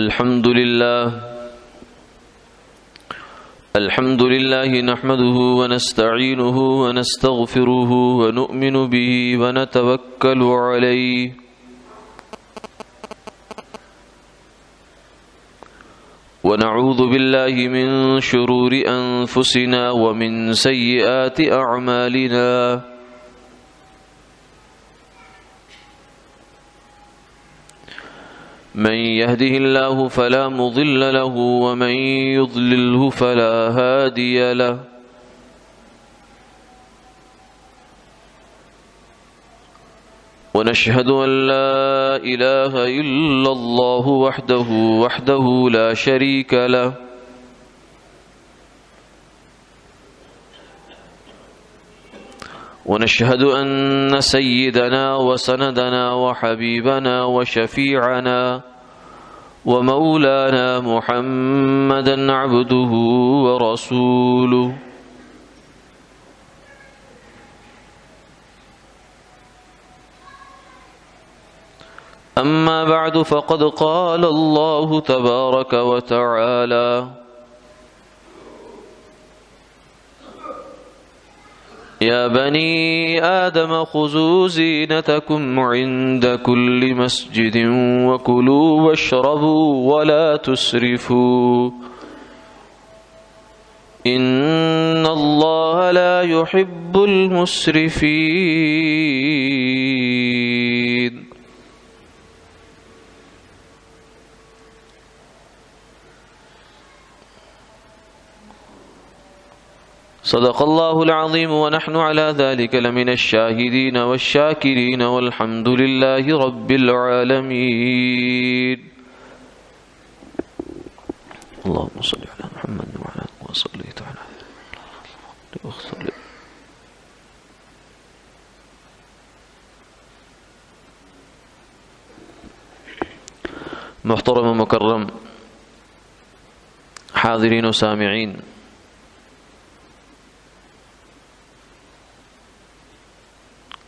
الحمد لله نحمده ونستعينه ونستغفره ونؤمن به ونتوكل عليه ونعوذ بالله من شرور أنفسنا ومن سيئات أعمالنا من يهده الله فلا مضل له ومن يضلله فلا هادي له ونشهد أن لا إله إلا الله وحده لا شريك له ونشهد أن سيدنا وسندنا وحبيبنا وشفيعنا ومولانا محمدا عبده ورسوله أما بعد فقد قال الله تبارك وتعالى يا بني آدم خذوا زينتكم عند كل مسجد وكلوا واشربوا ولا تسرفوا إن الله لا يحب المسرفين. صدق الله العظيم ونحن على ذلك لمن الشاهدين والشاكرين والحمد لله رب العالمين. اللهم صل على محمد وعلى آله وصحبه وسلم. محترم و مکرم حاضرین و سامعین،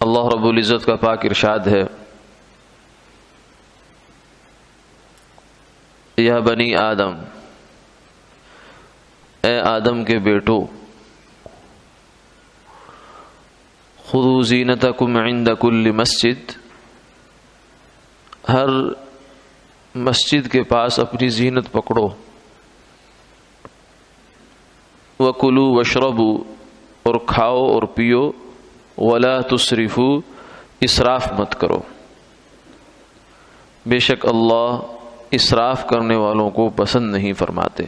اللہ رب العزت کا پاک ارشاد ہے، یا بنی آدم، اے آدم کے بیٹو، خذوا زینتکم عند کل مسجد، ہر مسجد کے پاس اپنی زینت پکڑو، وکلوا واشربوا، اور کھاؤ اور پیو، ولا تسرفوا، اسراف مت کرو، بے شک اللہ اسراف کرنے والوں کو پسند نہیں فرماتے۔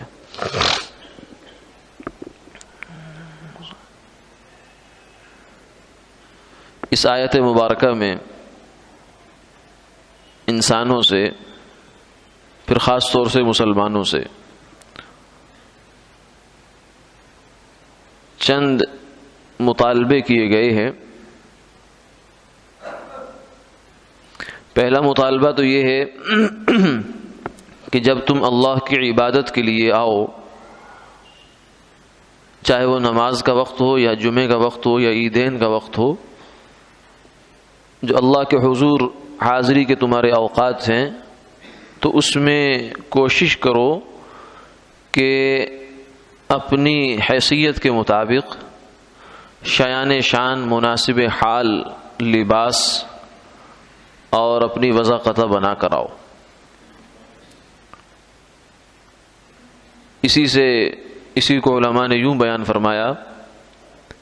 اس آیت مبارکہ میں انسانوں سے، پھر خاص طور سے مسلمانوں سے چند مطالبے کیے گئے ہیں۔ پہلا مطالبہ تو یہ ہے کہ جب تم اللہ کی عبادت کے لیے آؤ، چاہے وہ نماز کا وقت ہو یا جمعے کا وقت ہو یا عیدین کا وقت ہو، جو اللہ کے حضور حاضری کے تمہارے اوقات ہیں، تو اس میں کوشش کرو کہ اپنی حیثیت کے مطابق شایان شان، مناسب حال لباس اور اپنی وضاقتہ بنا کر آؤ۔ اسی کو علماء نے یوں بیان فرمایا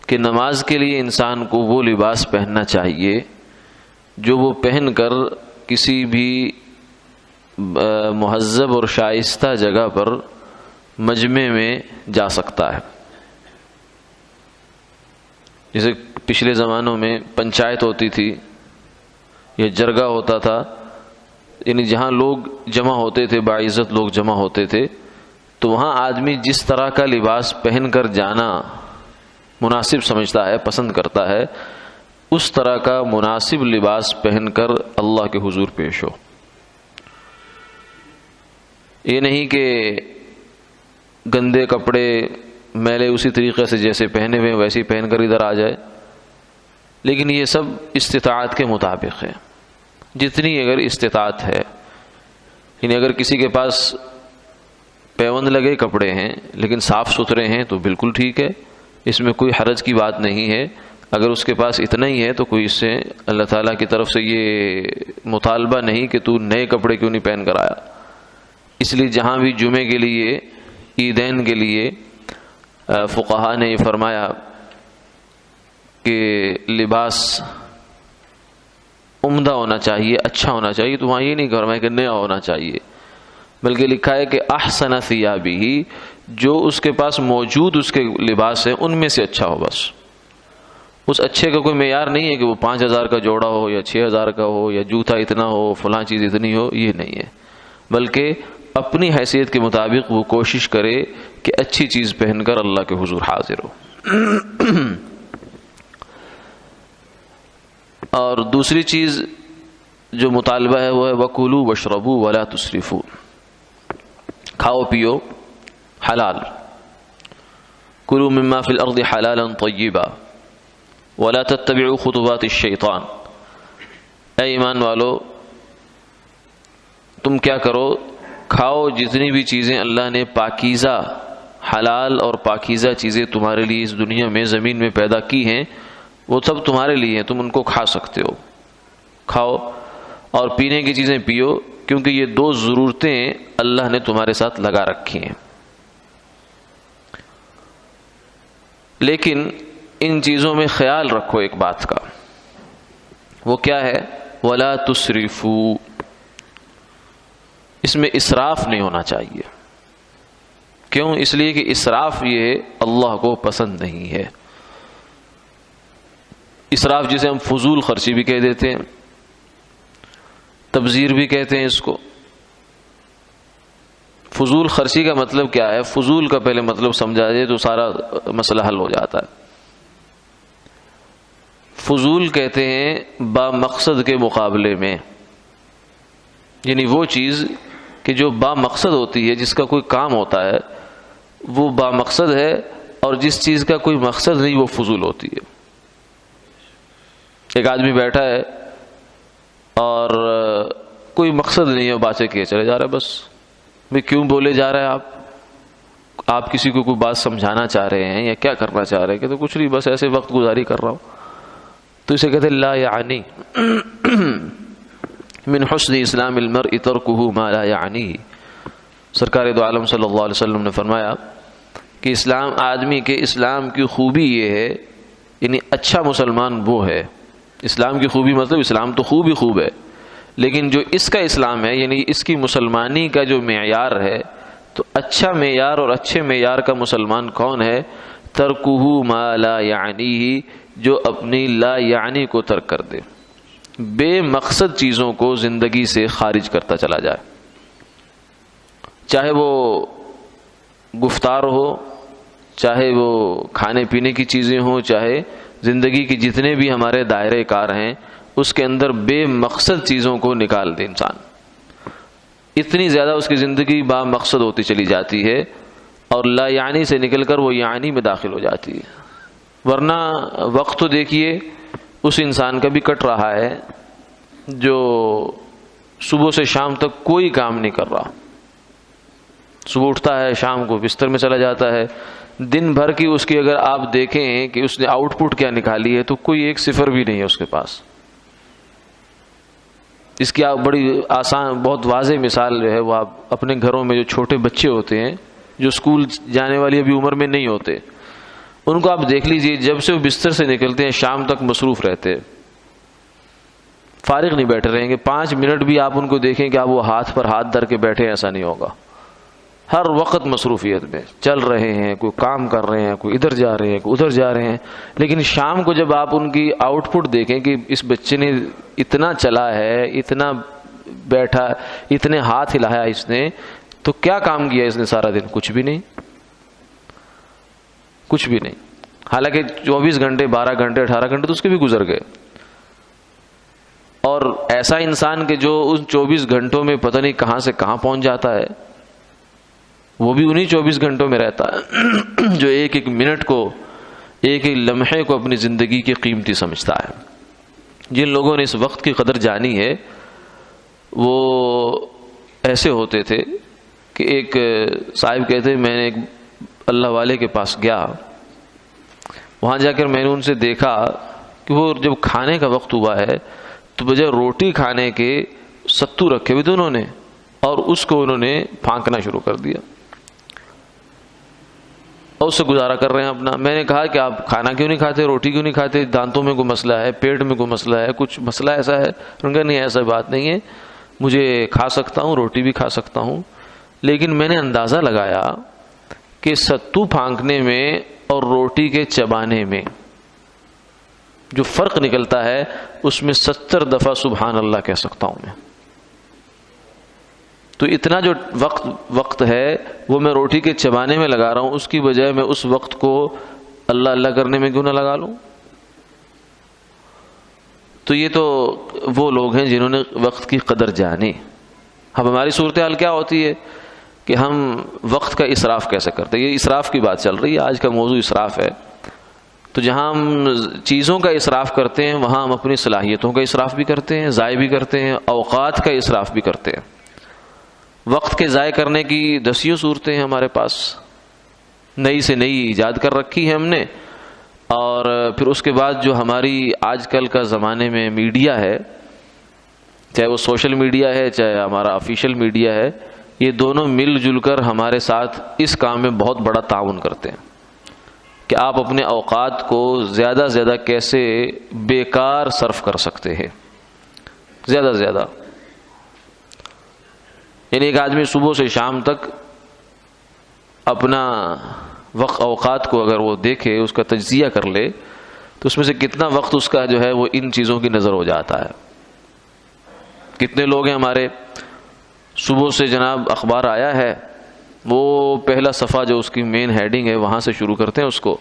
کہ نماز کے لیے انسان کو وہ لباس پہننا چاہیے جو وہ پہن کر کسی بھی مہذب اور شائستہ جگہ پر مجمع میں جا سکتا ہے۔ جیسے پچھلے زمانوں میں پنچایت ہوتی تھی یا جرگہ ہوتا تھا، یعنی جہاں لوگ جمع ہوتے تھے، باعزت لوگ جمع ہوتے تھے، تو وہاں آدمی جس طرح کا لباس پہن کر جانا مناسب سمجھتا ہے، پسند کرتا ہے، اس طرح کا مناسب لباس پہن کر اللہ کے حضور پیش ہو۔ یہ نہیں کہ گندے کپڑے میلے اسی طریقے سے جیسے پہنے ہوئے ویسے ہی پہن کر ادھر آ جائے، لیکن یہ سب استطاعت کے مطابق ہے۔ جتنی اگر استطاعت ہے، یعنی اگر کسی کے پاس پیوند لگے کپڑے ہیں لیکن صاف ستھرے ہیں تو بالکل ٹھیک ہے، اس میں کوئی حرج کی بات نہیں ہے۔ اگر اس کے پاس اتنا ہی ہے تو کوئی اس سے اللہ تعالیٰ کی طرف سے یہ مطالبہ نہیں کہ تو نئے کپڑے کیوں نہیں پہن کر آیا۔ اس لیے جہاں بھی جمعے کے لیے، عیدین کے لیے فقہا نے یہ فرمایا کہ لباس عمدہ ہونا چاہیے، اچھا ہونا چاہیے، تو وہاں یہ نہیں فرمایا کہ نیا ہونا چاہیے، بلکہ لکھا ہے کہ احسن ثیابہ، جو اس کے پاس موجود اس کے لباس ہیں ان میں سے اچھا ہو۔ بس اس اچھے کا کوئی معیار نہیں ہے کہ وہ 5,000 کا جوڑا ہو یا 6,000 کا ہو یا جوتا اتنا ہو، فلاں چیز اتنی ہو، یہ نہیں ہے، بلکہ اپنی حیثیت کے مطابق وہ کوشش کرے کہ اچھی چیز پہن کر اللہ کے حضور حاضر ہو۔ اور دوسری چیز جو مطالبہ ہے وہ ہے وَكُلُوا وَاشْرَبُوا وَلَا تُسْرِفُوا، کھاؤ پیو حلال، کلوا مما فی الارض حلالا طیبا ولا تتبعوا خطوات الشیطان، اے ایمان والو تم کیا کرو، کھاؤ جتنی بھی چیزیں اللہ نے پاکیزہ، حلال اور پاکیزہ چیزیں تمہارے لیے اس دنیا میں زمین میں پیدا کی ہیں، وہ سب تمہارے لیے ہیں، تم ان کو کھا سکتے ہو، کھاؤ، اور پینے کی چیزیں پیو، کیونکہ یہ دو ضرورتیں اللہ نے تمہارے ساتھ لگا رکھی ہیں۔ لیکن ان چیزوں میں خیال رکھو ایک بات کا، وہ کیا ہے؟ وَلَا تُسْرِفُوا، اس میں اسراف نہیں ہونا چاہیے۔ کیوں؟ اس لیے کہ اسراف یہ اللہ کو پسند نہیں ہے۔ اسراف جسے ہم فضول خرچی بھی کہہ دیتے ہیں، تبذیر بھی کہتے ہیں اس کو۔ فضول خرچی کا مطلب کیا ہے؟ فضول کا پہلے مطلب سمجھا جائے تو سارا مسئلہ حل ہو جاتا ہے۔ فضول کہتے ہیں با مقصد کے مقابلے میں، یعنی وہ چیز کہ جو با مقصد ہوتی ہے، جس کا کوئی کام ہوتا ہے وہ با مقصد ہے، اور جس چیز کا کوئی مقصد نہیں وہ فضول ہوتی ہے۔ ایک آدمی بیٹھا ہے اور کوئی مقصد نہیں ہے، باتیں کیے چلے جا رہا ہے، بس بھئی کیوں بولے جا رہا ہے آپ کسی کو کوئی بات سمجھانا چاہ رہے ہیں یا کیا کرنا چاہ رہے ہیں؟ کہ تو کچھ نہیں، بس ایسے وقت گزاری کر رہا ہوں، تو اسے کہتے ہیں لا یعنی من حسن اسلام المرء ترکہ ما لا یعنی۔ سرکار دو عالم صلی اللہ علیہ وسلم نے فرمایا کہ آدمی کے اسلام کی خوبی یہ ہے، یعنی اچھا مسلمان وہ ہے، اسلام کی خوبی مطلب اسلام تو خوب ہی خوب ہے، لیکن جو اس کا اسلام ہے، یعنی اس کی مسلمانی کا جو معیار ہے، تو اچھا معیار اور اچھے معیار کا مسلمان کون ہے؟ ترکہ ما لا یعنی، جو اپنی لا یعنی کو ترک کر دے، بے مقصد چیزوں کو زندگی سے خارج کرتا چلا جائے، چاہے وہ گفتار ہو، چاہے وہ کھانے پینے کی چیزیں ہوں، چاہے زندگی کی جتنے بھی ہمارے دائرے کار ہیں، اس کے اندر بے مقصد چیزوں کو نکال دے انسان۔ اتنی زیادہ اس کی زندگی با مقصد ہوتی چلی جاتی ہے اور لا یعنی سے نکل کر وہ یعنی میں داخل ہو جاتی ہے۔ ورنہ وقت تو دیکھیے اس انسان کا بھی کٹ رہا ہے جو صبح سے شام تک کوئی کام نہیں کر رہا، صبح اٹھتا ہے شام کو بستر میں چلا جاتا ہے، دن بھر کی اس کی اگر آپ دیکھیں کہ اس نے آؤٹ پٹ کیا نکالی ہے تو کوئی ایک صفر بھی نہیں ہے اس کے پاس۔ اس کی آپ بڑی آسان، بہت واضح مثال جو ہے وہ آپ اپنے گھروں میں جو چھوٹے بچے ہوتے ہیں جو اسکول جانے والی ابھی عمر میں نہیں ہوتے، ان کو آپ دیکھ لیجئے، جب سے وہ بستر سے نکلتے ہیں شام تک مصروف رہتے، فارغ نہیں بیٹھے رہیں گے۔ 5 منٹ بھی آپ ان کو دیکھیں کہ آپ وہ ہاتھ پر ہاتھ دھر کے بیٹھے، ایسا نہیں ہوگا۔ ہر وقت مصروفیت میں چل رہے ہیں، کوئی کام کر رہے ہیں، کوئی ادھر جا رہے ہیں، کوئی ادھر جا رہے ہیں، لیکن شام کو جب آپ ان کی آؤٹ پٹ دیکھیں کہ اس بچے نے اتنا چلا ہے، اتنا بیٹھا، اتنے ہاتھ ہلایا اس نے، تو کیا کام کیا اس نے سارا دن؟ کچھ بھی نہیں، کچھ بھی نہیں۔ حالانکہ 24 گھنٹے 12 گھنٹے 18 گھنٹے تو اس کے بھی گزر گئے۔ اور ایسا انسان کہ جو ان 24 گھنٹوں میں پتہ نہیں کہاں سے کہاں پہنچ جاتا ہے، وہ بھی انہی 24 گھنٹوں میں رہتا ہے جو ایک ایک منٹ کو، ایک ایک لمحے کو اپنی زندگی کی قیمتی سمجھتا ہے۔ جن لوگوں نے اس وقت کی قدر جانی ہے وہ ایسے ہوتے تھے کہ ایک صاحب کہتے ہیں میں نے ایک اللہ والے کے پاس گیا، وہاں جا کر میں نے ان سے دیکھا کہ وہ جب کھانے کا وقت ہوا ہے تو بجائے روٹی کھانے کے ستو رکھے ہوئے تھے انہوں نے، اور اس کو انہوں نے پھانکنا شروع کر دیا اور اس سے گزارا کر رہے ہیں اپنا۔ میں نے کہا کہ آپ کھانا کیوں نہیں کھاتے، روٹی کیوں نہیں کھاتے، دانتوں میں کوئی مسئلہ ہے، پیٹ میں کوئی مسئلہ ہے، کچھ مسئلہ ایسا ہے؟ انہوں نے کہا نہیں ایسا بات نہیں ہے، مجھے کھا سکتا ہوں، روٹی بھی کھا سکتا ہوں، لیکن میں نے اندازہ لگایا کہ ستو پھانکنے میں اور روٹی کے چبانے میں جو فرق نکلتا ہے اس میں 70 دفعہ سبحان اللہ کہہ سکتا ہوں میں۔ تو اتنا جو وقت ہے وہ میں روٹی کے چبانے میں لگا رہا ہوں، اس کی بجائے میں اس وقت کو اللہ اللہ کرنے میں کیوں نہ لگا لوں؟ تو یہ تو وہ لوگ ہیں جنہوں نے وقت کی قدر جانی۔ اب ہماری صورتحال کیا ہوتی ہے کہ ہم وقت کا اسراف کیسے کرتے ہیں؟ یہ اسراف کی بات چل رہی ہے، آج کا موضوع اسراف ہے۔ تو جہاں ہم چیزوں کا اسراف کرتے ہیں وہاں ہم اپنی صلاحیتوں کا اسراف بھی کرتے ہیں، ضائع بھی کرتے ہیں، اوقات کا اسراف بھی کرتے ہیں۔ وقت کے ضائع کرنے کی دسیوں صورتیں ہیں ہمارے پاس، نئی سے نئی ایجاد کر رکھی ہے ہم نے، اور پھر اس کے بعد جو ہماری آج کل کا زمانے میں میڈیا ہے، چاہے وہ سوشل میڈیا ہے چاہے ہمارا آفیشیل میڈیا ہے، یہ دونوں مل جل کر ہمارے ساتھ اس کام میں بہت بڑا تعاون کرتے ہیں کہ آپ اپنے اوقات کو زیادہ سے زیادہ کیسے بیکار صرف کر سکتے ہیں، زیادہ سے زیادہ۔ یعنی ایک آدمی صبح سے شام تک اپنا اوقات کو اگر وہ دیکھے، اس کا تجزیہ کر لے، تو اس میں سے کتنا وقت اس کا جو ہے وہ ان چیزوں کی نظر ہو جاتا ہے۔ کتنے لوگ ہیں ہمارے صبح سے جناب اخبار آیا ہے، وہ پہلا صفحہ جو اس کی مین ہیڈنگ ہے وہاں سے شروع کرتے ہیں اس کو،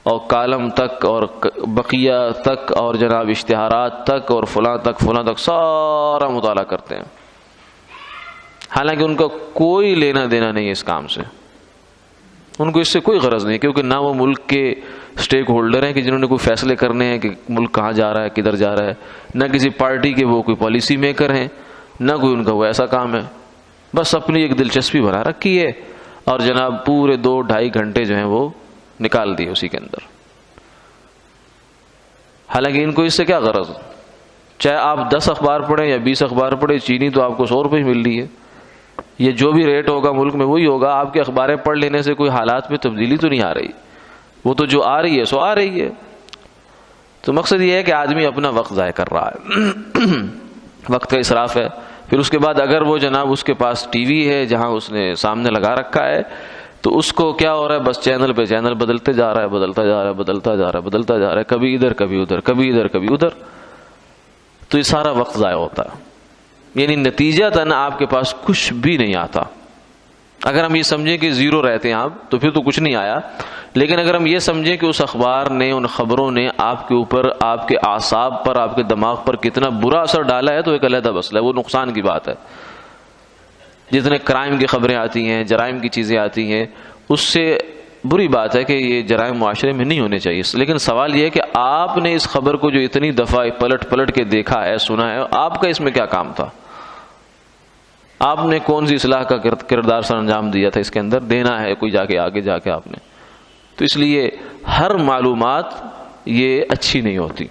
اور کالم تک اور بقیہ تک اور جناب اشتہارات تک اور فلاں تک سارا مطالعہ کرتے ہیں، حالانکہ ان کا کوئی لینا دینا نہیں ہے اس کام سے، ان کو اس سے کوئی غرض نہیں، کیونکہ نہ وہ ملک کے سٹیک ہولڈر ہیں کہ جنہوں نے کوئی فیصلے کرنے ہیں کہ ملک کہاں جا رہا ہے کدھر جا رہا ہے، نہ کسی پارٹی کے وہ کوئی پالیسی میکر ہیں، نہ کوئی ان کا وہ ایسا کام ہے، بس اپنی ایک دلچسپی بنا رکھی ہے اور جناب پورے 2-2.5 گھنٹے جو ہیں وہ نکال دیے اسی کے اندر۔ حالانکہ ان کو اس سے کیا غرض، چاہے آپ 10 اخبار پڑھیں یا 20 اخبار پڑھیں، چینی تو آپ کو 100 روپے مل رہی ہے، یہ جو بھی ریٹ ہوگا ملک میں وہی ہوگا، آپ کے اخباریں پڑھ لینے سے کوئی حالات میں تبدیلی تو نہیں آ رہی، وہ تو جو آ رہی ہے سو آ رہی ہے۔ تو مقصد یہ ہے کہ آدمی اپنا وقت ضائع کر رہا ہے، وقت کا اسراف ہے۔ پھر اس کے بعد اگر وہ جناب اس کے پاس ٹی وی ہے جہاں اس نے سامنے لگا رکھا ہے، تو اس کو کیا ہو رہا ہے، بس چینل پہ چینل بدلتے جا رہا ہے، کبھی ادھر کبھی ادھر، کبھی ادھر کبھی ادھر، تو یہ سارا وقت ضائع ہوتا ہے، یعنی نتیجتاً آپ کے پاس کچھ بھی نہیں آتا۔ اگر ہم یہ سمجھیں کہ زیرو رہتے ہیں آپ تو پھر تو کچھ نہیں آیا، لیکن اگر ہم یہ سمجھیں کہ اس اخبار نے، ان خبروں نے آپ کے اوپر، آپ کے اعصاب پر، آپ کے دماغ پر کتنا برا اثر ڈالا ہے، تو ایک علیحدہ مسئلہ ہے، وہ نقصان کی بات ہے۔ جتنے کرائم کی خبریں آتی ہیں، جرائم کی چیزیں آتی ہیں، اس سے بری بات ہے کہ یہ جرائم معاشرے میں نہیں ہونے چاہیے، لیکن سوال یہ ہے کہ آپ نے اس خبر کو جو اتنی دفعہ پلٹ کے دیکھا ہے، سنا ہے، آپ کا اس میں کیا کام تھا؟ آپ نے کون سی اصلاح کا کردار سر انجام دیا تھا؟ اس کے اندر دینا ہے کوئی آگے جا کے آپ نے۔ تو اس لیے ہر معلومات یہ اچھی نہیں ہوتی،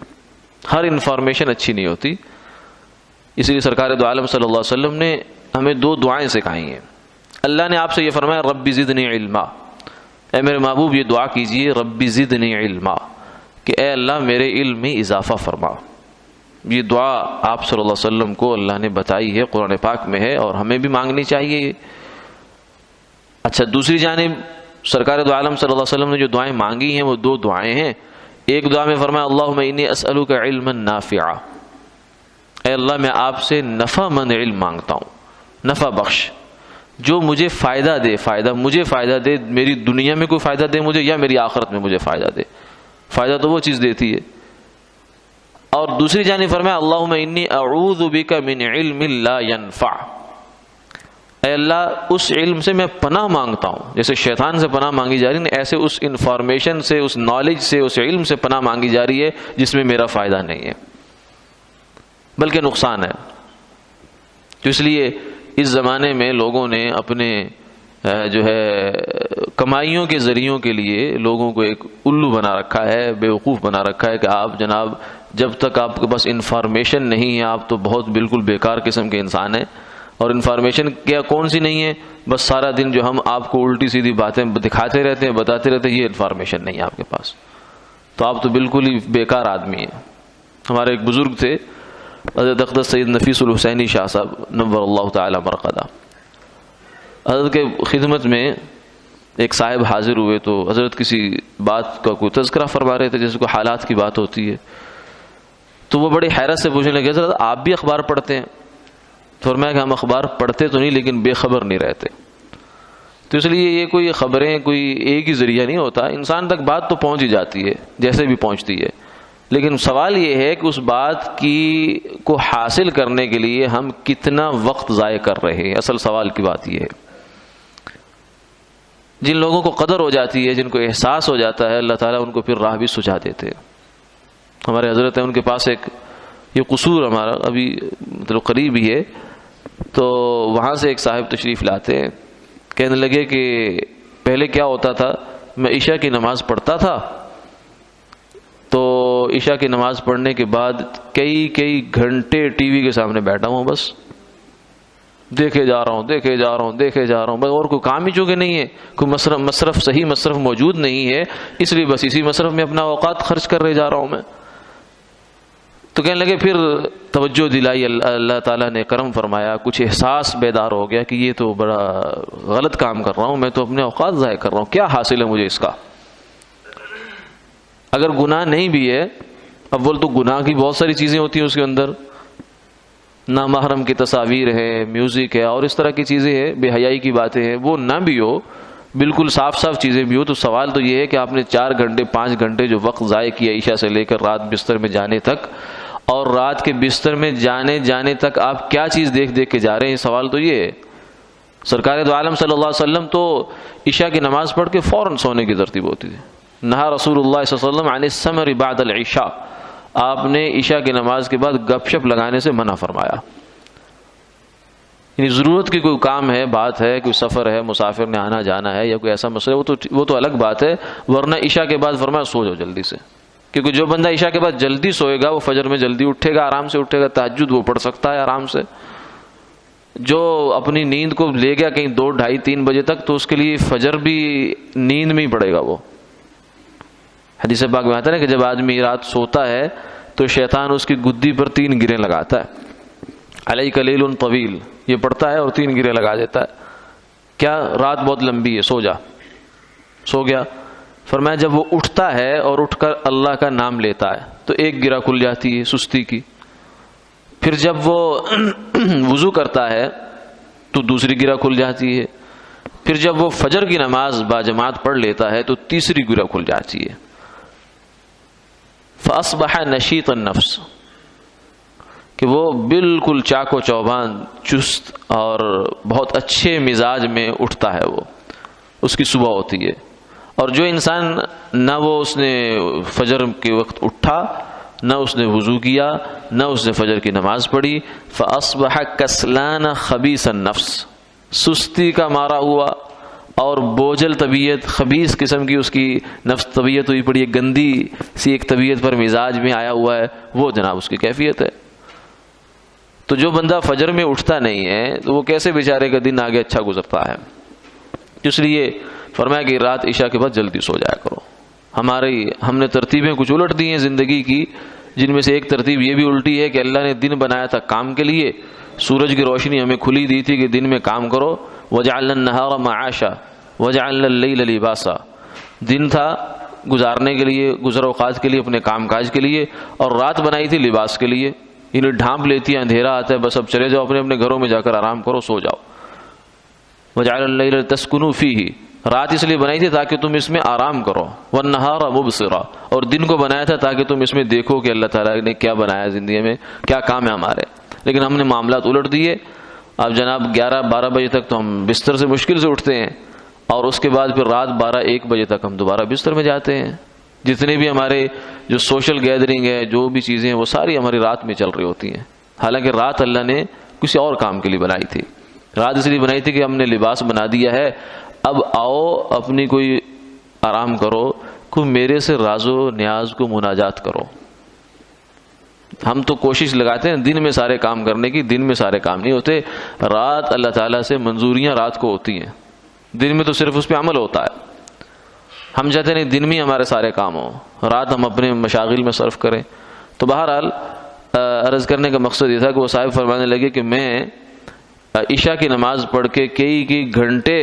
ہر انفارمیشن اچھی نہیں ہوتی، اس لیے سرکار دو عالم صلی اللہ علیہ وسلم نے ہمیں 2 دعائیں سکھائی ہیں۔ اللہ نے آپ سے یہ فرمایا رب زدنی علما، اے میرے محبوب یہ دعا کیجئے رب زدنی علما، کہ اے اللہ میرے علم میں اضافہ فرما۔ یہ دعا آپ صلی اللہ علیہ وسلم کو اللہ نے بتائی ہے، قرآن پاک میں ہے، اور ہمیں بھی مانگنی چاہیے۔ اچھا، دوسری جانب سرکار دو عالم صلی اللہ علیہ وسلم نے جو دعائیں مانگی ہیں وہ 2 دعائیں ہیں۔ ایک دعا میں فرمایا اللہم انی اسألک علما نافعا، اے اللہ میں آپ سے نفع مند علم مانگتا ہوں، نفع بخش، جو مجھے فائدہ دے، میری دنیا میں کوئی فائدہ دے مجھے، یا میری آخرت میں مجھے فائدہ دے۔ فائدہ تو وہ چیز دیتی ہے۔ اور دوسری جانب فرمایا اللہم انی اعوذ بک من علم لا ينفع، اے اللہ اس علم سے میں پناہ مانگتا ہوں، جیسے شیطان سے پناہ مانگی جا رہی ہے، ایسے اس انفارمیشن سے، اس نالج سے، اس علم سے پناہ مانگی جا رہی ہے جس میں میرا فائدہ نہیں ہے بلکہ نقصان ہے۔ تو اس لیے اس زمانے میں لوگوں نے اپنے جو ہے کمائیوں کے ذریعوں کے لیے لوگوں کو ایک الو بنا رکھا ہے، بیوقوف بنا رکھا ہے کہ آپ جناب جب تک آپ کے پاس انفارمیشن نہیں ہے آپ تو بہت بالکل بیکار قسم کے انسان ہیں. اور انفارمیشن کیا کون سی نہیں ہے؟ بس سارا دن جو ہم آپ کو الٹی سیدھی باتیں دکھاتے رہتے ہیں، بتاتے رہتے ہیں، یہ انفارمیشن نہیں ہے آپ کے پاس، تو آپ تو بالکل ہی بیکار آدمی ہیں. ہمارے ایک بزرگ تھے حضرت اقدس سید نفیس الحسینی شاہ صاحب نور اللہ تعالی مرقدہ. حضرت کے خدمت میں ایک صاحب حاضر ہوئے تو حضرت کسی بات کا کوئی تذکرہ فرما رہے تھے، جیسے کوئی حالات کی بات ہوتی ہے. تو وہ بڑی حیرت سے پوچھنے لگے حضرت آپ بھی اخبار پڑھتے ہیں؟ تو فرمایا کہ ہم اخبار پڑھتے تو نہیں لیکن بے خبر نہیں رہتے. تو اس لیے یہ کوئی خبریں کوئی ایک ہی ذریعہ نہیں ہوتا، انسان تک بات تو پہنچ ہی جاتی ہے جیسے بھی پہنچتی ہے، لیکن سوال یہ ہے کہ اس بات کی کو حاصل کرنے کے لیے ہم کتنا وقت ضائع کر رہے ہیں. اصل سوال کی بات یہ ہے. جن لوگوں کو قدر ہو جاتی ہے، جن کو احساس ہو جاتا ہے، اللہ تعالیٰ ان کو پھر راہ بھی سجھا دیتے ہیں. ہمارے حضرت ہیں، ان کے پاس ایک یہ قصور ہمارا ابھی مطلب قریب ہی ہے، تو وہاں سے ایک صاحب تشریف لاتے ہیں. کہنے لگے کہ پہلے کیا ہوتا تھا، میں عشاء کی نماز پڑھتا تھا تو عشاء کی نماز پڑھنے کے بعد کئی گھنٹے ٹی وی کے سامنے بیٹھا ہوں، بس دیکھے جا رہا ہوں بس، اور کوئی کام ہی چونکہ نہیں ہے، کوئی مصرف صحیح مصرف موجود نہیں ہے، اس لیے بس اسی مصرف میں اپنا اوقات خرچ کر رہے جا رہا ہوں میں. تو کہنے لگے پھر توجہ دلائی، اللہ تعالیٰ نے کرم فرمایا، کچھ احساس بیدار ہو گیا کہ یہ تو بڑا غلط کام کر رہا ہوں، میں تو اپنے اوقات ضائع کر رہا ہوں، کیا حاصل ہے مجھے اس کا؟ اگر گناہ نہیں بھی ہے، اول تو گناہ کی بہت ساری چیزیں ہوتی ہیں اس کے اندر، نامحرم کی تصاویر ہے، میوزک ہے اور اس طرح کی چیزیں ہیں، بے حیائی کی باتیں ہیں، وہ نہ بھی ہو، بالکل صاف چیزیں بھی ہو، تو سوال تو یہ ہے کہ آپ نے 4 گھنٹے 5 گھنٹے جو وقت ضائع کیا عشاء سے لے کر رات بستر میں جانے تک، اور رات کے بستر میں جانے تک آپ کیا چیز دیکھ کے جا رہے ہیں؟ سوال تو یہ ہے. سرکار دو عالم صلی اللہ علیہ وسلم تو عشاء کی نماز پڑھ کے فوراً سونے کی ترتیب ہوتی تھی. نہا رسول اللہ صلی اللہ علیہ وسلم عن السمر بعد العشاء، آپ نے عشاء کی نماز کے بعد گپ شپ لگانے سے منع فرمایا. یعنی ضرورت کی کوئی کام ہے، بات ہے، کوئی سفر ہے، مسافر نے آنا جانا ہے یا کوئی ایسا مسئلہ، وہ تو الگ بات ہے، ورنہ عشاء کے بعد فرمایا سو جاؤ جلدی سے. کیونکہ جو بندہ عشاء کے بعد جلدی سوئے گا وہ فجر میں جلدی اٹھے گا، آرام سے اٹھے گا، تہجد وہ پڑھ سکتا ہے آرام سے. جو اپنی نیند کو لے گیا کہیں 2 ڈھائی 3 بجے تک، تو اس کے لیے فجر بھی نیند میں ہی پڑے گا. وہ حدیث پاک میں آتا ہے کہ جب آدمی رات سوتا ہے تو شیطان اس کی گدی پر 3 گریں لگاتا ہے. علیک لیل طویل، یہ پڑھتا ہے اور 3 گریں لگا دیتا ہے. کیا رات بہت لمبی ہے، سو جا. سو گیا. فرمایا جب وہ اٹھتا ہے اور اٹھ کر اللہ کا نام لیتا ہے تو 1 گرہ کھل جاتی ہے سستی کی. پھر جب وہ وضو کرتا ہے تو دوسری گرہ کھل جاتی ہے. پھر جب وہ فجر کی نماز باجماعت پڑھ لیتا ہے تو تیسری گرہ کھل جاتی ہے. فاصبح نشیط النفس، کہ وہ بالکل چاق و چوبان، چست اور بہت اچھے مزاج میں اٹھتا ہے، وہ اس کی صبح ہوتی ہے. اور جو انسان نہ اس نے فجر کے وقت اٹھا، نہ اس نے وضو کیا، نہ اس نے فجر کی نماز پڑھی، فاصبح کسلان خبیث النفس، سستی کا مارا ہوا اور بوجھل طبیعت، خبیث قسم کی اس کی نفس طبیعت ہوئی پڑی ہے، گندی سی ایک طبیعت پر مزاج میں آیا ہوا ہے، وہ جناب اس کی کیفیت ہے. تو جو بندہ فجر میں اٹھتا نہیں ہے تو وہ کیسے بیچارے کا دن آگے اچھا گزرتا ہے. اس لیے فرمایا کہ رات عشاء کے بعد جلدی سو جایا کرو. ہم نے ترتیبیں کچھ الٹ دی ہیں زندگی کی، جن میں سے ایک ترتیب یہ بھی الٹی ہے کہ اللہ نے دن بنایا تھا کام کے لیے، سورج کی روشنی ہمیں کھلی دی تھی کہ دن میں کام کرو. وجعلنا النہار معاشا وجعلنا اللیل لباسا، دن تھا گزارنے کے لیے، گزر اوقات کے لیے، اپنے کام کاج کے لیے، اور رات بنائی تھی لباس کے لیے. انہیں ڈھانپ لیتی ہے، اندھیرا آتا ہے، بس اب چلے جاؤ اپنے گھروں میں جا کر آرام کرو، سو جاؤ. وجعل اللیل تسکنوا فیہ، رات اس لیے بنائی تھی تاکہ تم اس میں آرام کرو. والنہار مبصرا، اور دن کو بنایا تھا تاکہ تم اس میں دیکھو کہ اللہ تعالیٰ نے کیا بنایا زندگی میں، کیا کام ہے ہمارے. لیکن ہم نے معاملات الٹ دیے. اب جناب 11-12 بجے تک تو ہم بستر سے مشکل سے اٹھتے ہیں، اور اس کے بعد پھر رات 12-1 بجے تک ہم دوبارہ بستر میں جاتے ہیں. جتنے بھی ہمارے جو سوشل گیدرنگ ہے، جو بھی چیزیں ہیں، وہ ساری ہماری رات میں چل رہی ہوتی ہیں، حالانکہ رات اللہ نے کسی اور کام کے لیے بنائی تھی. رات اس لیے بنائی تھی کہ ہم نے لباس بنا دیا ہے، اب آؤ اپنی کوئی آرام کرو، کوئی میرے سے راز و نیاز کو مناجات کرو۔ ہم تو کوشش لگاتے ہیں دن میں سارے کام کرنے کی، دن میں سارے کام نہیں ہوتے، رات اللہ تعالیٰ سے منظوریاں رات کو ہوتی ہیں، دن میں تو صرف اس پہ عمل ہوتا ہے۔ ہم چاہتے نہیں دن میں ہمارے سارے کام ہوں، رات ہم اپنے مشاغل میں صرف کریں۔ تو بہرحال عرض کرنے کا مقصد یہ تھا کہ وہ صاحب فرمانے لگے کہ میں عشاء کی نماز پڑھ کے کئی گھنٹے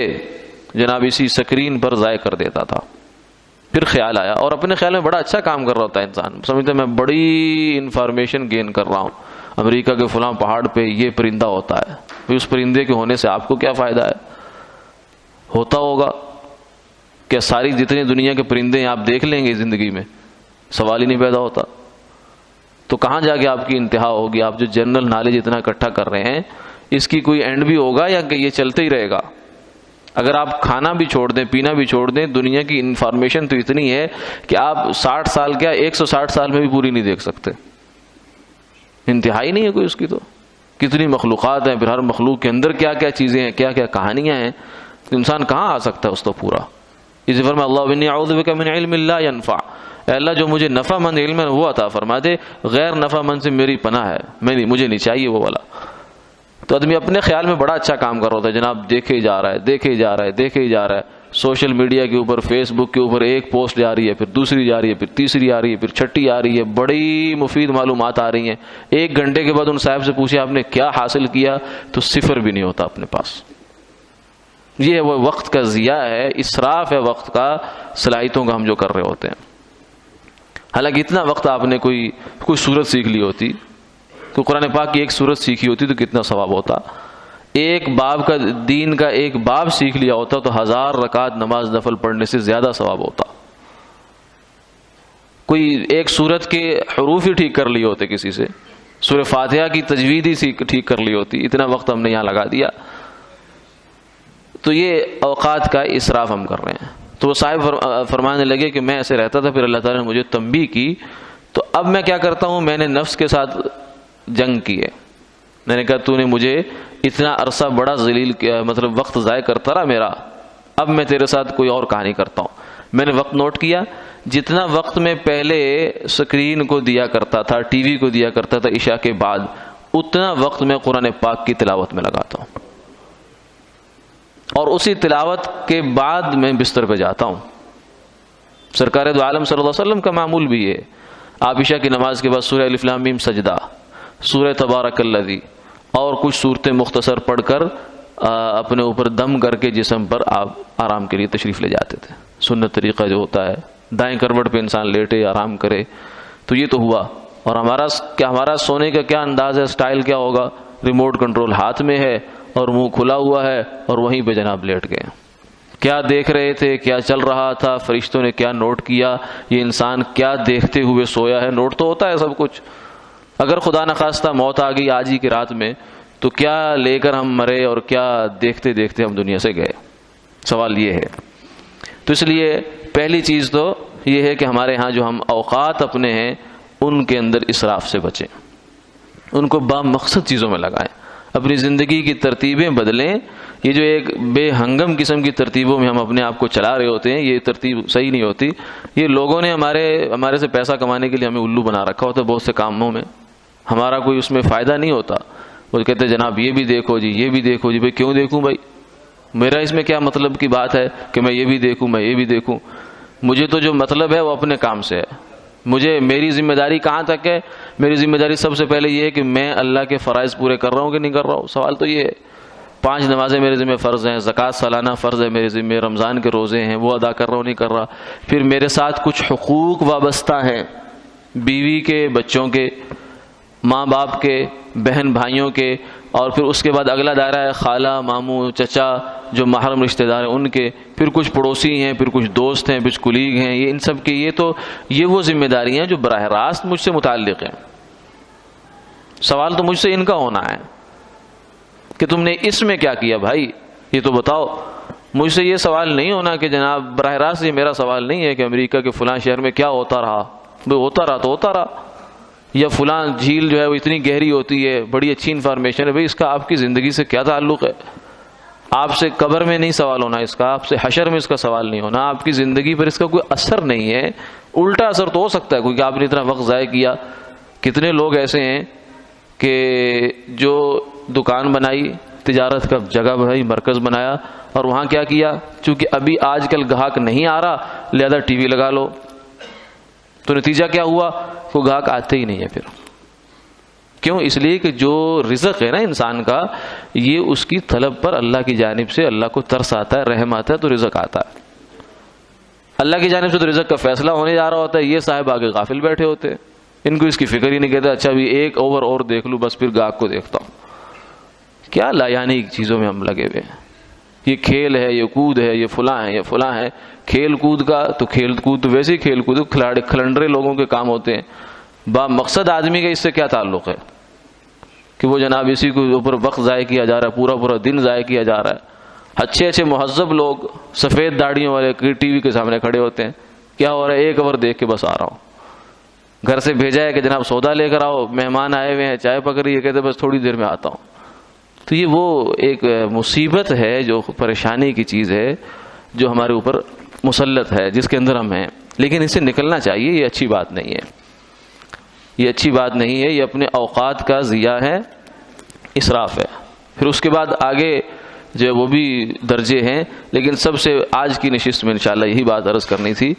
جناب اسی سکرین پر ضائع کر دیتا تھا۔ پھر خیال آیا، اور اپنے خیال میں بڑا اچھا کام کر رہا ہوتا ہے انسان، سمجھتا ہے میں بڑی انفارمیشن گین کر رہا ہوں، امریکہ کے فلاں پہاڑ پہ یہ پرندہ ہوتا ہے، پھر اس پرندے کے ہونے سے آپ کو کیا فائدہ ہے؟ ہوتا ہوگا کہ ساری جتنے دنیا کے پرندے ہیں آپ دیکھ لیں گے زندگی میں، سوال ہی نہیں پیدا ہوتا۔ تو کہاں جا کے آپ کی انتہا ہوگی؟ آپ جو جنرل نالج اتنا اکٹھا کر رہے ہیں، اس کی کوئی اینڈ بھی ہوگا یا کہ یہ چلتے ہی رہے گا؟ اگر آپ کھانا بھی چھوڑ دیں، پینا بھی چھوڑ دیں، دنیا کی انفارمیشن تو اتنی ہے کہ آپ 60 سال کیا 160 سال میں بھی پوری نہیں دیکھ سکتے، انتہائی نہیں ہے کوئی اس کی۔ تو کتنی مخلوقات ہیں، پھر ہر مخلوق کے اندر کیا کیا چیزیں ہیں، کیا کیا کہانیاں ہیں، انسان کہاں آ سکتا ہے اس تو پورا۔ اسی فرما اللہ انی اعوذ بک من علم لا ينفع، اے اللہ جو مجھے نفع مند علم ہے وہ عطا فرما دے، غیر نفع مند سے میری پناہ ہے، مجھے نہیں چاہیے وہ والا۔ تو آدمی اپنے خیال میں بڑا اچھا کام کر رہا ہوتا ہے، جناب دیکھے ہی جا رہا ہے، دیکھے ہی جا رہا ہے، دیکھے ہی جا رہا ہے، سوشل میڈیا کے اوپر، فیس بک کے اوپر ایک پوسٹ جا رہی ہے، پھر دوسری جا رہی ہے، پھر تیسری آ رہی ہے، پھر چھٹی آ رہی ہے، بڑی مفید معلومات آ رہی ہیں۔ 1 گھنٹے کے بعد ان صاحب سے پوچھے آپ نے کیا حاصل کیا، تو 0 بھی نہیں ہوتا اپنے پاس۔ یہ وہ وقت کا ضیاع ہے، اسراف ہے وقت کا، صلاحیتوں کا ہم جو کر رہے ہوتے ہیں۔ حالانکہ اتنا وقت آپ نے کوئی صورت سیکھ لی ہوتی، تو قرآن پاک کی ایک صورت سیکھی ہوتی تو کتنا ثواب ہوتا، ایک باب کا دین کا ایک باب سیکھ لیا ہوتا تو 1000 رکعت نماز نفل پڑھنے سے زیادہ ثواب ہوتا۔ کوئی ایک سورت کے حروف ہی ٹھیک کر لیے ہوتے کسی سے، سورہ فاتحہ کی تجوید ہی ٹھیک کر لی ہوتی، اتنا وقت ہم نے یہاں لگا دیا۔ تو یہ اوقات کا اسراف ہم کر رہے ہیں۔ تو وہ صاحب فرمانے لگے کہ میں ایسے رہتا تھا، پھر اللہ تعالیٰ نے مجھے تنبیہ کی، تو اب میں کیا کرتا ہوں، میں نے نفس کے ساتھ جنگ کی ہے۔ میں نے کہا تو نے مجھے اتنا عرصہ بڑا ذلیل کیا، مطلب وقت ضائع کرتا رہا میرا، اب میں تیرے ساتھ کوئی اور کہانی کرتا ہوں۔ میں نے وقت نوٹ کیا، جتنا وقت میں پہلے سکرین کو دیا کرتا تھا، ٹی وی کو دیا کرتا تھا عشاء کے بعد، اتنا وقت میں قرآن پاک کی تلاوت میں لگاتا ہوں، اور اسی تلاوت کے بعد میں بستر پہ جاتا ہوں۔ سرکار دو عالم صلی اللہ علیہ وسلم کا معمول بھی ہے، آپ عشاء کی نماز کے بعد سورہ الف لام میم سجدہ، سورہ تبارک الذی اور کچھ صورتیں مختصر پڑھ کر اپنے اوپر دم کر کے جسم پر آپ آرام کے لیے تشریف لے جاتے تھے۔ سنت طریقہ جو ہوتا ہے، دائیں کروٹ پہ انسان لیٹے آرام کرے، تو یہ تو ہوا۔ اور ہمارا سونے کا کیا انداز ہے، سٹائل کیا ہوگا، ریموٹ کنٹرول ہاتھ میں ہے اور منہ کھلا ہوا ہے اور وہیں پہ جناب لیٹ گئے۔ کیا دیکھ رہے تھے، کیا چل رہا تھا، فرشتوں نے کیا نوٹ کیا، یہ انسان کیا دیکھتے ہوئے سویا ہے، نوٹ تو ہوتا ہے سب کچھ۔ اگر خدا نخواستہ موت آ گئی آج ہی کی رات میں، تو کیا لے کر ہم مرے اور کیا دیکھتے دیکھتے ہم دنیا سے گئے؟ سوال یہ ہے۔ تو اس لیے پہلی چیز تو یہ ہے کہ ہمارے ہاں جو ہم اوقات اپنے ہیں ان کے اندر اسراف سے بچیں، ان کو با مقصد چیزوں میں لگائیں، اپنی زندگی کی ترتیبیں بدلیں۔ یہ جو ایک بے ہنگم قسم کی ترتیبوں میں ہم اپنے آپ کو چلا رہے ہوتے ہیں، یہ ترتیب صحیح نہیں ہوتی۔ یہ لوگوں نے ہمارے سے پیسہ کمانے کے لیے ہمیں الو بنا رکھا ہوتا ہے بہت سے کاموں میں، ہمارا کوئی اس میں فائدہ نہیں ہوتا۔ وہ کہتے ہیں جناب یہ بھی دیکھو جی، یہ بھی دیکھو جی۔ بھائی کیوں دیکھوں بھائی، میرا اس میں کیا مطلب کی بات ہے کہ میں یہ بھی دیکھوں، میں یہ بھی دیکھوں؟ مجھے تو جو مطلب ہے وہ اپنے کام سے ہے۔ میری ذمہ داری کہاں تک ہے؟ میری ذمہ داری سب سے پہلے یہ ہے کہ میں اللہ کے فرائض پورے کر رہا ہوں کہ نہیں کر رہا ہوں۔ سوال تو یہ ہے۔ 5 نمازیں میرے ذمہ فرض ہیں، زکوٰۃ سالانہ فرض ہے میرے ذمہ، رمضان کے روزے ہیں وہ ادا کر رہا ہوں نہیں کر رہا۔ پھر میرے ساتھ کچھ حقوق وابستہ ہیں، بیوی کے، بچوں کے، ماں باپ کے، بہن بھائیوں کے، اور پھر اس کے بعد اگلا دائرہ ہے خالہ، ماموں، چچا جو محرم رشتہ دار ہیں ان کے، پھر کچھ پڑوسی ہیں، پھر کچھ دوست ہیں، کچھ کلیگ ہیں۔ یہ ان سب کے یہ وہ ذمہ داریاں ہیں جو براہ راست مجھ سے متعلق ہیں۔ سوال تو مجھ سے ان کا ہونا ہے کہ تم نے اس میں کیا کیا بھائی، یہ تو بتاؤ۔ مجھ سے یہ سوال نہیں ہونا کہ جناب براہ راست، یہ میرا سوال نہیں ہے کہ امریکہ کے فلاں شہر میں کیا ہوتا رہا، ہوتا رہا تو ہوتا رہا، یا فلاں جھیل جو ہے وہ اتنی گہری ہوتی ہے، بڑی اچھی انفارمیشن ہے، بھائی اس کا آپ کی زندگی سے کیا تعلق ہے؟ آپ سے قبر میں نہیں سوال ہونا اس کا، آپ سے حشر میں اس کا سوال نہیں ہونا، آپ کی زندگی پر اس کا کوئی اثر نہیں ہے۔ الٹا اثر تو ہو سکتا ہے کیونکہ آپ نے اتنا وقت ضائع کیا۔ کتنے لوگ ایسے ہیں کہ جو دکان بنائی، تجارت کا جگہ بنائی، مرکز بنایا، اور وہاں کیا کیا، چونکہ ابھی آج کل گاہک نہیں آ رہا لہذا ٹی وی لگا لو، تو نتیجہ کیا ہوا، وہ گاہک آتے ہی نہیں ہے پھر۔ کیوں؟ اس لیے کہ جو رزق ہے نا انسان کا، یہ اس کی طلب پر اللہ کی جانب سے اللہ کو ترس آتا ہے، رحم آتا ہے تو رزق آتا ہے۔ اللہ کی جانب سے تو رزق کا فیصلہ ہونے جا رہا ہوتا ہے، یہ صاحب آگے غافل بیٹھے ہوتے ہیں، ان کو اس کی فکر ہی نہیں، کہتے اچھا بھی ایک اوور اور دیکھ لوں بس پھر گاہک کو دیکھتا ہوں۔ کیا لا یعنی چیزوں میں ہم لگے ہوئے ہیں، یہ کھیل ہے، یہ کود ہے، یہ فلاں ہے، یہ فلاں ہے۔ کھیل کود کا تو کھیل کود تو ویسے ہی کھیل کود کھلنڈرے لوگوں کے کام ہوتے ہیں، با مقصد آدمی کا اس سے کیا تعلق ہے کہ وہ جناب اسی کے اوپر وقت ضائع کیا جا رہا ہے، پورا پورا دن ضائع کیا جا رہا ہے۔ اچھے اچھے مہذب لوگ سفید داڑھیوں والے ٹی وی کے سامنے کھڑے ہوتے ہیں، کیا ہو رہا ہے، ایک اوور دیکھ کے بس آ رہا ہوں، گھر سے بھیجا ہے کہ جناب سودا لے کر آؤ، مہمان آئے ہوئے ہیں، چائے پکڑی ہے، کہتے بس تھوڑی دیر میں آتا ہوں۔ تو یہ وہ ایک مصیبت ہے، جو پریشانی کی چیز ہے جو ہمارے اوپر مسلط ہے، جس کے اندر ہم ہیں، لیکن اس سے نکلنا چاہیے۔ یہ اچھی بات نہیں ہے، یہ اچھی بات نہیں ہے، یہ اپنے اوقات کا ضیاع ہے، اسراف ہے۔ پھر اس کے بعد آگے جو ہے وہ بھی درجے ہیں، لیکن سب سے آج کی نشست میں انشاءاللہ یہی بات عرض کرنی تھی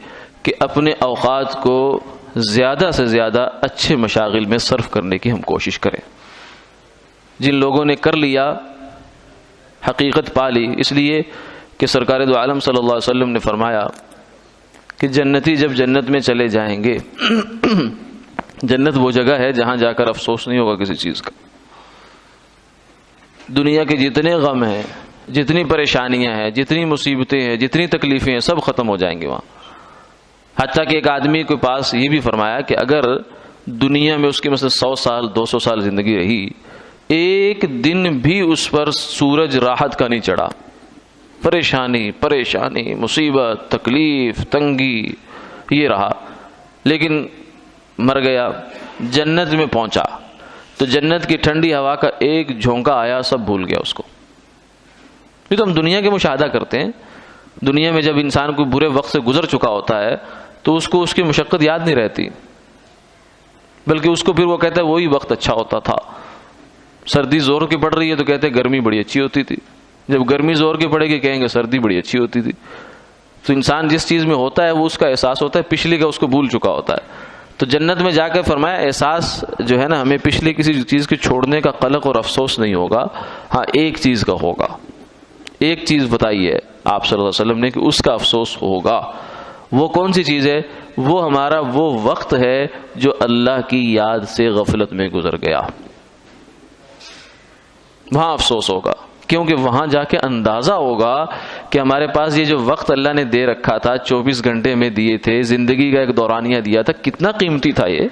کہ اپنے اوقات کو زیادہ سے زیادہ اچھے مشاغل میں صرف کرنے کی ہم کوشش کریں۔ جن لوگوں نے کر لیا، حقیقت پا لی، اس لیے کہ سرکار دو عالم صلی اللہ علیہ وسلم نے فرمایا کہ جنتی جب جنت میں چلے جائیں گے، جنت وہ جگہ ہے جہاں جا کر افسوس نہیں ہوگا کسی چیز کا۔ دنیا کے جتنے غم ہیں، جتنی پریشانیاں ہیں، جتنی مصیبتیں ہیں، جتنی تکلیفیں ہیں، سب ختم ہو جائیں گے وہاں۔ حتیٰ کہ ایک آدمی کے پاس یہ بھی فرمایا کہ اگر دنیا میں اس کی مثلا 100 سال 200 سال زندگی رہی، ایک دن بھی اس پر سورج راحت کا نہیں چڑھا، پریشانی مصیبت تکلیف تنگی یہ رہا، لیکن مر گیا، جنت میں پہنچا تو جنت کی ٹھنڈی ہوا کا ایک جھونکا آیا، سب بھول گیا اس کو۔ یہ تو ہم دنیا کے مشاہدہ کرتے ہیں، دنیا میں جب انسان کو برے وقت سے گزر چکا ہوتا ہے تو اس کو اس کی مشقت یاد نہیں رہتی، بلکہ اس کو پھر وہ کہتا ہے وہی وقت اچھا ہوتا تھا۔ سردی زور کی پڑ رہی ہے تو کہتے ہیں گرمی بڑی اچھی ہوتی تھی، جب گرمی زور کی پڑے گی کہیں گے سردی بڑی اچھی ہوتی تھی۔ تو انسان جس چیز میں ہوتا ہے وہ اس کا احساس ہوتا ہے، پچھلی کا اس کو بھول چکا ہوتا ہے۔ تو جنت میں جا کے فرمایا احساس جو ہے نا، ہمیں پچھلی کسی چیز کے چھوڑنے کا قلق اور افسوس نہیں ہوگا، ہاں ایک چیز کا ہوگا، ایک چیز بتائی ہے آپ صلی اللہ علیہ وسلم نے کہ اس کا افسوس ہوگا۔ وہ کون سی چیز ہے؟ وہ ہمارا وہ وقت ہے جو اللہ کی یاد سے غفلت میں گزر گیا، وہاں افسوس ہوگا، کیونکہ وہاں جا کے اندازہ ہوگا کہ ہمارے پاس یہ جو وقت اللہ نے دے رکھا تھا، 24 گھنٹے میں دیے تھے، زندگی کا ایک دورانیہ دیا تھا، کتنا قیمتی تھا یہ۔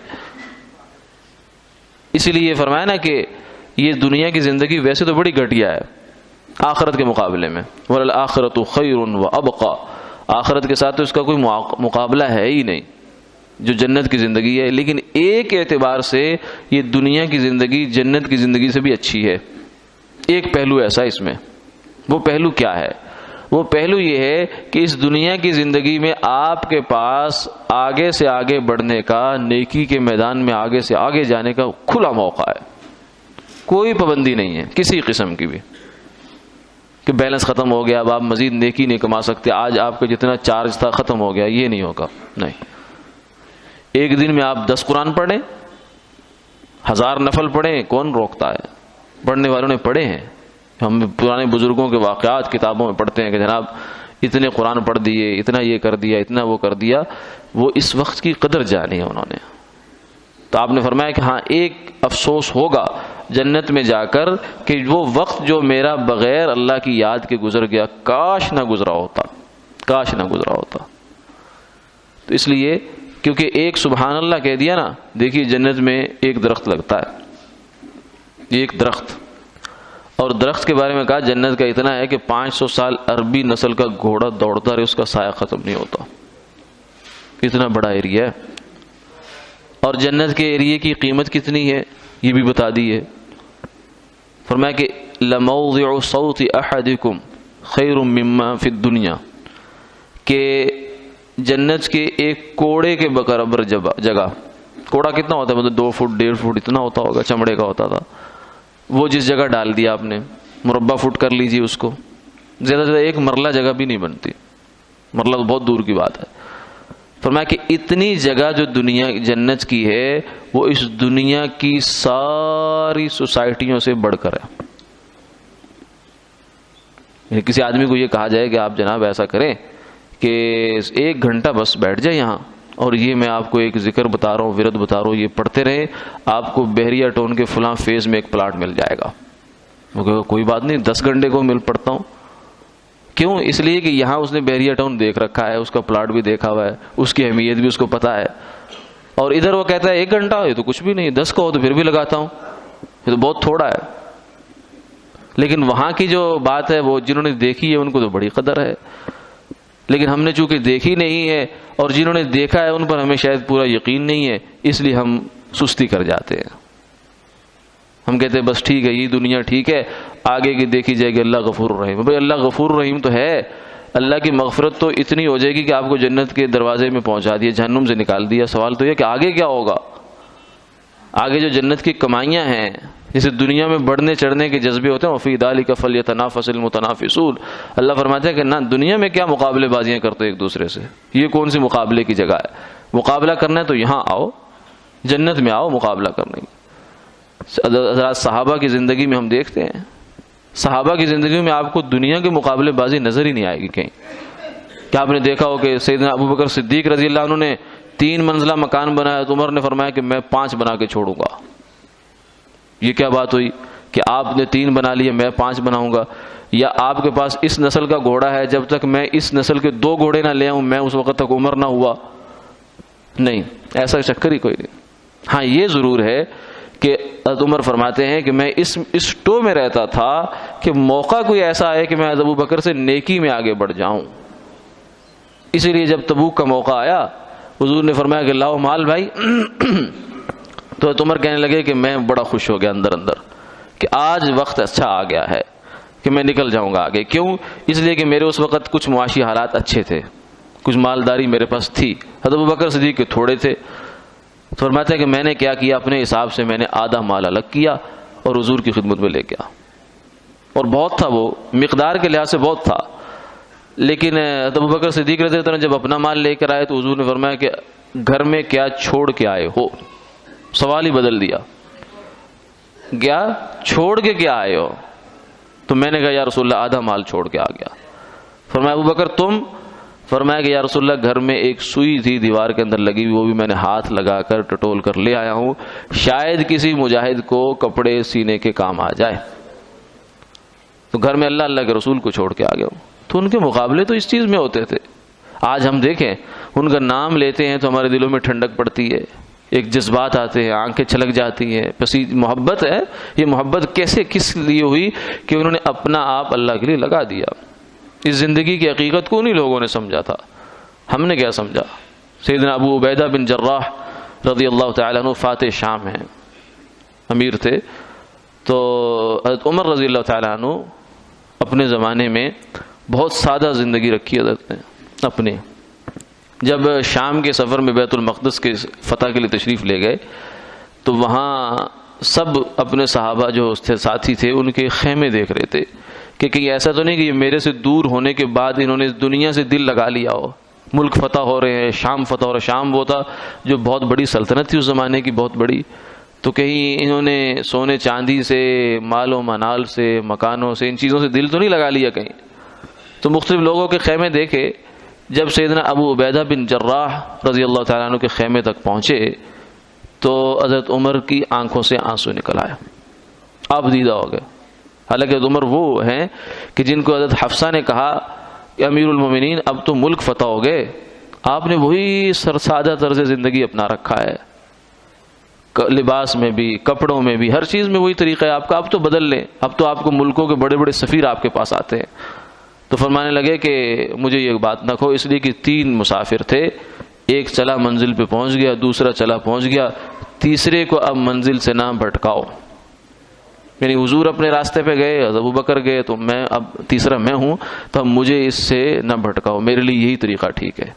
اسی لیے یہ فرمایا نا کہ یہ دنیا کی زندگی ویسے تو بڑی گھٹیا ہے آخرت کے مقابلے میں، وَالْآخِرَةُ خَيْرٌ وَأَبْقَىٰ، آخرت کے ساتھ تو اس کا کوئی مقابلہ ہے ہی نہیں جو جنت کی زندگی ہے۔ لیکن ایک اعتبار سے یہ دنیا کی زندگی جنت کی زندگی سے بھی اچھی ہے، ایک پہلو ایسا اس میں۔ وہ پہلو کیا ہے؟ وہ پہلو یہ ہے کہ اس دنیا کی زندگی میں آپ کے پاس آگے سے آگے بڑھنے کا، نیکی کے میدان میں آگے سے آگے جانے کا کھلا موقع ہے، کوئی پابندی نہیں ہے کسی قسم کی بھی کہ بیلنس ختم ہو گیا اب آپ مزید نیکی نہیں کما سکتے، آج آپ کا جتنا چارج تھا ختم ہو گیا، یہ نہیں ہوگا۔ نہیں، ایک دن میں آپ 10 قرآن پڑھیں، 1000 نفل پڑھیں، کون روکتا ہے؟ پڑھنے والوں نے پڑھے ہیں، ہم پرانے بزرگوں کے واقعات کتابوں میں پڑھتے ہیں کہ جناب اتنے قرآن پڑھ دیے، اتنا یہ کر دیا، اتنا وہ کر دیا، وہ اس وقت کی قدر جانی ہے انہوں نے۔ تو آپ نے فرمایا کہ ہاں ایک افسوس ہوگا جنت میں جا کر کہ وہ وقت جو میرا بغیر اللہ کی یاد کے گزر گیا، کاش نہ گزرا ہوتا، کاش نہ گزرا ہوتا۔ تو اس لیے کیونکہ ایک سبحان اللہ کہہ دیا نا، دیکھیے جنت میں ایک درخت لگتا ہے، ایک درخت، اور درخت کے بارے میں کہا جنت کا اتنا ہے کہ 500 سال عربی نسل کا گھوڑا دوڑتا رہے اس کا سایہ ختم نہیں ہوتا، اتنا بڑا ایریا ہے۔ اور جنت کے ایریے کی قیمت کتنی ہے یہ بھی بتا دی ہے، فرمایا کہ لَمَوْضِعُ صَوْتِ أَحَدِكُمْ خیر مما فی الدنیا، کہ جنت کے ایک کوڑے کے برابر جگہ، کوڑا کتنا ہوتا ہے مطلب 2 فٹ 1.5 فٹ اتنا ہوتا ہوگا، چمڑے کا ہوتا تھا، وہ جس جگہ ڈال دیا آپ نے، مربع فٹ کر لیجیے اس کو، زیادہ سے زیادہ 1 مرلہ جگہ بھی نہیں بنتی، مرلہ تو بہت دور کی بات ہے۔ فرمایا کہ اتنی جگہ جو دنیا جنت کی ہے وہ اس دنیا کی ساری سوسائٹیوں سے بڑھ کر ہے۔ کسی آدمی کو یہ کہا جائے کہ آپ جناب ایسا کریں کہ 1 گھنٹہ بس بیٹھ جائے یہاں اور یہ میں آپ کو ایک ذکر بتا رہا ہوں، ورد بتا رہا ہوں، یہ پڑھتے رہیں، آپ کو بحریہ ٹون کے فلاں فیز میں ایک پلاٹ مل جائے گا۔ وہ کہے گا کوئی بات نہیں، 10 گھنٹے کو مل پڑتا ہوں۔ کیوں؟ اس لیے کہ یہاں اس نے بحریہ ٹاؤن دیکھ رکھا ہے، اس کا پلاٹ بھی دیکھا ہوا ہے، اس کی اہمیت بھی اس کو پتا ہے، اور ادھر وہ کہتا ہے 1 گھنٹہ یہ تو کچھ بھی نہیں، 10 کا ہو تو پھر بھی لگاتا ہوں، یہ تو بہت تھوڑا ہے۔ لیکن وہاں کی جو بات ہے وہ جنہوں نے دیکھی ہے ان کو تو بڑی قدر ہے، لیکن ہم نے چونکہ دیکھی نہیں ہے اور جنہوں نے دیکھا ہے ان پر ہمیں شاید پورا یقین نہیں ہے، اس لیے ہم سستی کر جاتے ہیں۔ ہم کہتے ہیں بس ٹھیک ہے یہ دنیا ٹھیک ہے، آگے کی دیکھی جائے گی، اللہ غفور الرحیم۔ بھائی اللہ غفور الرحیم تو ہے، اللہ کی مغفرت تو اتنی ہو جائے گی کہ آپ کو جنت کے دروازے میں پہنچا دیا، جہنم سے نکال دیا۔ سوال تو یہ کہ آگے کیا ہوگا، آگے جو جنت کی کمائیاں ہیں، جیسے دنیا میں بڑھنے چڑھنے کے جذبے ہوتے ہیں، وفی ذالک فلیتنافس المتنافسون، اللہ فرماتے ہیں کہ نہ دنیا میں کیا مقابلے بازیاں کرتے ایک دوسرے سے، یہ کون سی مقابلے کی جگہ ہے؟ مقابلہ کرنا ہے تو یہاں آؤ، جنت میں آؤ مقابلہ کرنے کی۔ حضرات صحابہ کی زندگی میں ہم دیکھتے ہیں، صحابہ کی زندگی میں آپ کو دنیا کے مقابلے بازی نظر ہی نہیں آئے گی کہیں۔ کیا آپ نے دیکھا ہو کہ سیدنا ابو بکر صدیق رضی اللہ عنہ نے 3 منزلہ مکان بنایا تو عمر نے فرمایا کہ میں 5 بنا کے چھوڑوں گا۔ یہ کیا بات ہوئی کہ آپ نے 3 بنا لیے، میں 5 بناؤں گا؟ یا آپ کے پاس اس نسل کا گھوڑا ہے، جب تک میں اس نسل کے 2 گھوڑے نہ لے آؤں میں اس وقت تک عمر نہ ہوا؟ نہیں، ایسا چکر ہی کوئی نہیں۔ ہاں یہ ضرور ہے کہ حضرت عمر فرماتے ہیں کہ میں اس ٹو میں رہتا تھا کہ موقع کوئی ایسا آئے کہ میں ابو بکر سے نیکی میں آگے بڑھ جاؤں۔ اسی لیے جب تبوک کا موقع آیا حضور نے فرمایا کہ لاؤ مال بھائی، تو حضرت عمر کہنے لگے کہ میں بڑا خوش ہو گیا اندر اندر کہ آج وقت اچھا آ گیا ہے کہ میں نکل جاؤں گا آگے۔ کیوں؟ اس لیے کہ میرے اس وقت کچھ معاشی حالات اچھے تھے، کچھ مالداری میرے پاس تھی، حضرت ابو بکر صدیق کے تھوڑے تھے۔ تو فرماتے ہیں کہ میں نے کیا کیا، اپنے حساب سے میں نے آدھا مال الگ کیا اور حضور کی خدمت میں لے گیا، اور بہت تھا، وہ مقدار کے لحاظ سے بہت تھا، لیکن ابو بکر صدیق رضی اللہ عنہ جب اپنا مال لے کر آئے تو حضور نے فرمایا کہ گھر میں کیا چھوڑ کے آئے ہو؟ سوال ہی بدل دیا، کیا چھوڑ کے کیا آئے ہو؟ تو میں نے کہا یا رسول اللہ آدھا مال چھوڑ کے آ گیا۔ فرمایا ابو بکر تم؟ فرمایا کہ یا رسول اللہ گھر میں ایک سوئی تھی دیوار کے اندر لگی ہوئی، وہ بھی میں نے ہاتھ لگا کر ٹٹول کر لے آیا ہوں، شاید کسی مجاہد کو کپڑے سینے کے کام آ جائے۔ تو گھر میں اللہ اللہ کے رسول کو چھوڑ کے آ گیا ہوں۔ تو ان کے مقابلے تو اس چیز میں ہوتے تھے۔ آج ہم دیکھیں ان کا نام لیتے ہیں تو ہمارے دلوں میں ٹھنڈک پڑتی ہے، ایک جذبات آتے ہیں، آنکھیں چھلک جاتی ہیں، محبت ہے۔ یہ محبت کیسے کس لیے ہوئی کہ انہوں نے اپنا آپ اللہ کے لیے لگا دیا۔ اس زندگی کی حقیقت کو انہی لوگوں نے سمجھا تھا، ہم نے کیا سمجھا؟ سیدنا ابو عبیدہ بن جراح رضی اللہ تعالیٰ عنہ فاتح شام ہیں، امیر تھے۔ تو حضرت عمر رضی اللہ تعالیٰ عنہ اپنے زمانے میں بہت سادہ زندگی رکھی حضرت نے اپنے۔ جب شام کے سفر میں بیت المقدس کے فتح کے لیے تشریف لے گئے تو وہاں سب اپنے صحابہ جو ساتھی تھے ان کے خیمے دیکھ رہے تھے کہ کہیں ایسا تو نہیں کہ یہ میرے سے دور ہونے کے بعد انہوں نے اس دنیا سے دل لگا لیا ہو، ملک فتح ہو رہے ہیں، شام فتح ہو رہا ہے۔ شام وہ تھا جو بہت بڑی سلطنت تھی اس زمانے کی، بہت بڑی، تو کہیں انہوں نے سونے چاندی سے، مال و منال سے، مکانوں سے، ان چیزوں سے دل تو نہیں لگا لیا کہیں؟ تو مختلف لوگوں کے خیمے دیکھے۔ جب سیدنا ابو عبیدہ بن جراح رضی اللہ تعالیٰ عنہ کے خیمے تک پہنچے تو حضرت عمر کی آنکھوں سے آنسو نکل آیا، آپ دیدہ ہو گئے۔ حالانکہ عمر وہ ہیں کہ جن کو حضرت حفصہ نے کہا کہ امیر المومنین اب تو ملک فتح ہو گئے، آپ نے وہی سادہ طرز زندگی اپنا رکھا ہے، لباس میں بھی، کپڑوں میں بھی، ہر چیز میں وہی طریقہ ہے آپ کا، اب تو بدل لیں، اب تو آپ کو ملکوں کے بڑے بڑے سفیر آپ کے پاس آتے ہیں۔ تو فرمانے لگے کہ مجھے یہ بات نہ کہو، اس لیے کہ 3 مسافر تھے، ایک چلا منزل پہ پہنچ گیا، دوسرا چلا پہنچ گیا، تیسرے کو اب منزل سے نہ بھٹکاؤ۔ یعنی حضور اپنے راستے پہ گئے، ابو بکر گئے، تو میں اب تیسرا میں ہوں، تو اب مجھے اس سے نہ بھٹکاؤ، میرے لیے یہی طریقہ ٹھیک ہے۔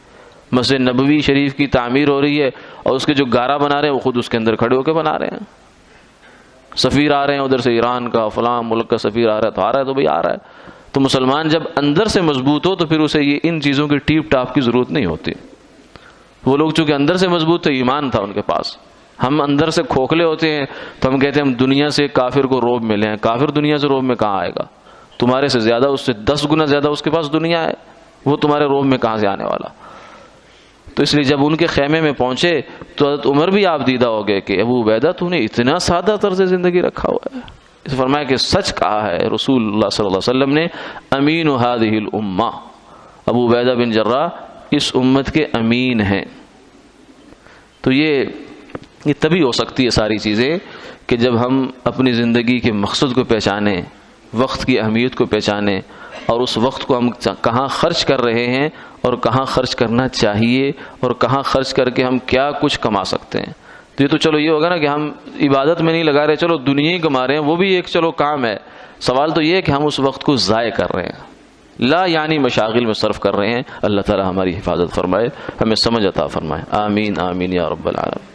مسجد نبوی شریف کی تعمیر ہو رہی ہے اور اس کے جو گارہ بنا رہے ہیں وہ خود اس کے اندر کھڑے ہو کے بنا رہے ہیں۔ سفیر آ رہے ہیں ادھر سے، ایران کا فلاں ملک کا سفیر آ رہا ہے، تو آ رہا ہے تو بھئی آ رہا ہے۔ تو مسلمان جب اندر سے مضبوط ہو تو پھر اسے یہ ان چیزوں کی ٹیپ ٹاپ کی ضرورت نہیں ہوتی۔ وہ لوگ چونکہ اندر سے مضبوط تھے، ایمان تھا ان کے پاس۔ ہم اندر سے کھوکھلے ہوتے ہیں تو ہم کہتے ہیں ہم دنیا سے کافر کو روب ملے ہیں۔ کافر دنیا سے روب میں کہاں آئے گا؟ تمہارے سے زیادہ، اس سے 10 گنا زیادہ اس کے پاس دنیا ہے، وہ تمہارے روب میں کہاں سے آنے والا؟ تو اس لیے جب ان کے خیمے میں پہنچے تو حضرت عمر بھی آپ دیدہ ہو گئے کہ ابو عبیدہ تو نے اتنا سادہ طرز زندگی رکھا ہوا ہے۔ اس فرمایا کہ سچ کہا ہے رسول اللہ صلی اللہ علیہ وسلم نے، امین هذه الامہ، ابو عبیدہ بن جراح اس امت کے امین ہیں۔ تو یہ تبھی ہو سکتی ہے ساری چیزیں کہ جب ہم اپنی زندگی کے مقصد کو پہچانیں، وقت کی اہمیت کو پہچانیں، اور اس وقت کو ہم کہاں خرچ کر رہے ہیں اور کہاں خرچ کرنا چاہیے اور کہاں خرچ کر کے ہم کیا کچھ کما سکتے ہیں۔ تو یہ تو چلو یہ ہوگا نا کہ ہم عبادت میں نہیں لگا رہے، چلو دنیا ہی کما رہے ہیں، وہ بھی ایک چلو کام ہے۔ سوال تو یہ ہے کہ ہم اس وقت کو ضائع کر رہے ہیں، لا یعنی مشاغل میں صرف کر رہے ہیں۔ اللہ تعالی ہماری حفاظت فرمائے، ہمیں سمجھ عطا فرمائے، آمین آمین یا رب العالمین۔